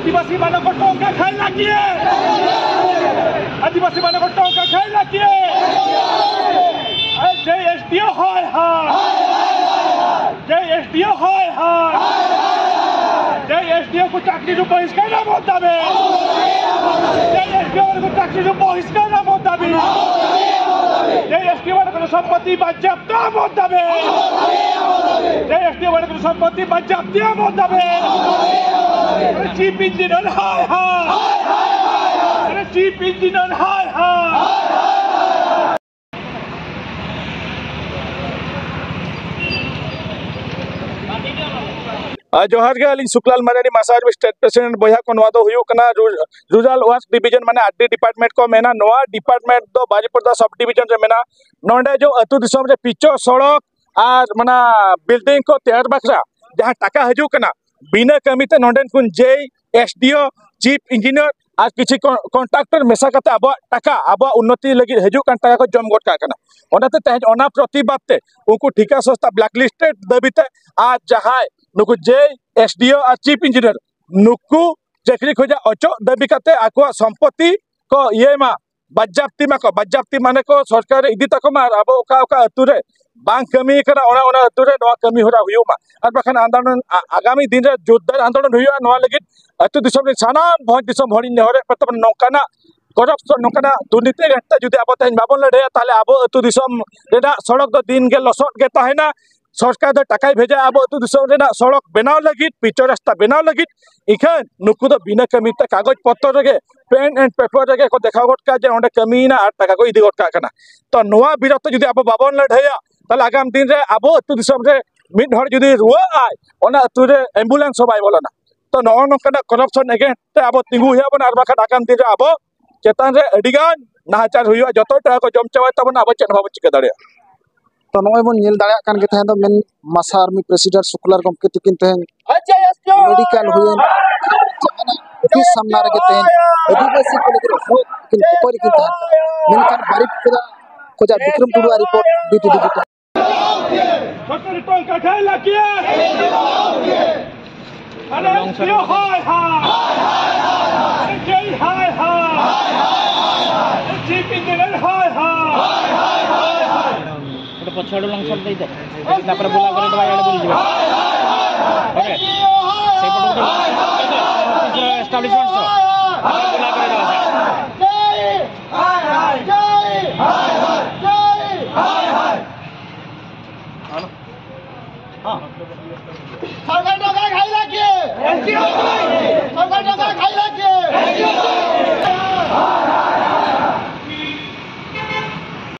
आदिवासी मानक टंका खाइला किए आदिवासी मानक टंका खाइला किए जय एसडीओ हाय हाय जय एसडीओ हाय हाय जय एसडीओ को चाकरी रू बहिष्कार मत दाबे जय एसडीओ को चाकरी रू बहिष्कार मत दाबे जय एसडीओ को संपत्ति बाज्याप्त मत दाबे जय एसडीओ को संपत्ति बाज्याप्त मत दाबे चीफ इंजीनियर हाय हाय चीफ इंजीनियर हाय हाय जोहार के अली शुक्लाल मरानी मसाज स्टेट प्रेसिडेंट बया को नवा दो हुयुकना रूरल वर्क डिवीजन माने आरडी डिपार्टमेंट को मेना नवा डिपार्टमेंट दो बाजीपुरदा सब डिवीजन रे मेना नोंडे जो अतु दिसम रे पिचो सड़क और मना बिल्डिंग को तैयार बखरा जहां टाका हजुकना बिना कमीते नोंडेन कुन जे एसडीओ चीफ इंजीनियर आज किसी कॉन्ट्रैक्टर मेसा करते अब टाका अब उन्नति लगी हजुकन टाका को जम गोट काकना ओनाते तहज ओना प्रतिबाद ते उनको ठिका सस्ता ब्लैकलिस्टेड दबिते आज जहां नुकु जे एसडीओ और चीफ इंजीनियर नुकु चाकरी खोजा अचो दबी करते आको संपत्ति को ये मा बाज्याप्ति मा को बाज्याप्ति माने को सरकार इदी तक मा अब ओका ओका अतुरे बांग कमी करा ओना ओना अतुरे नवा कमी होरा हुयो मा और बखन आंदोलन आगामी दिन रे जोरदार आंदोलन हुयो नवा लगित अतु दिसम रे सानाम भोज दिसम भरी नेहरे प्रतम नौकाना करप्शन नौकाना दुर्नीति घटता जुदी अब तहन बाबन लड़े ताले अब अतु दिसम रेडा सड़क दो दिन के लसट के ताहेना सरकार दो टाकाय भेजा अब अतु दिसम रेना सड़क बनाव लगित पिचो रास्ता बनाव लगित इखन नुकु दो बिना कमीते कागज पत्र रे पेन एंड पेपर रे को देखा गोट का जे ओंडे कमीना आर टाका को इदी गोट का कना तो नवा बिरत जुदी अब बाबन लड़ेया ताले आगाम दिन रे अब अतु दिसम रे मिड हर जुदी रुआ आय ओना अतु रे एम्बुलेंस हो बाय बोलना तो नवा नौकाना करप्शन अगेंस्ट अब तिंगु हुया बन आर बाखा आगाम दिन रे अब चेतान रे अडिगान नाचार हुआ जतो टाका को जम चावा तबन अब चेन बाबू चिका दाड़े तो नय बन नेल दाड़ा कान के तहन दो मेन मासा आर्मी प्रेसिडेंट शुक्लार गमके तिकिन तहन मेडिकल हुए जहाना ऑफिस सामना रे तहन आदिवासी को लेकर हो किन कोरी किन तहन मेनकान बारिक खोजा विक्रम टुडुआ रिपोर्ट बीटी डिजिटल सरकार टंका खाइला किए अरे यो हाय हाय जय हाय हाय चीफ इंजीनियर हाय हाय पछाड़ लंग सब दे दे तापर बुला करे दबा याड बुल जीवा ओके से पटो एस्टैब्लिशमेंट से बुला करे दबा जय हाय हाय जय हाय हाय जय हाय हाय हां सरकार टका खाइला के एनजीओ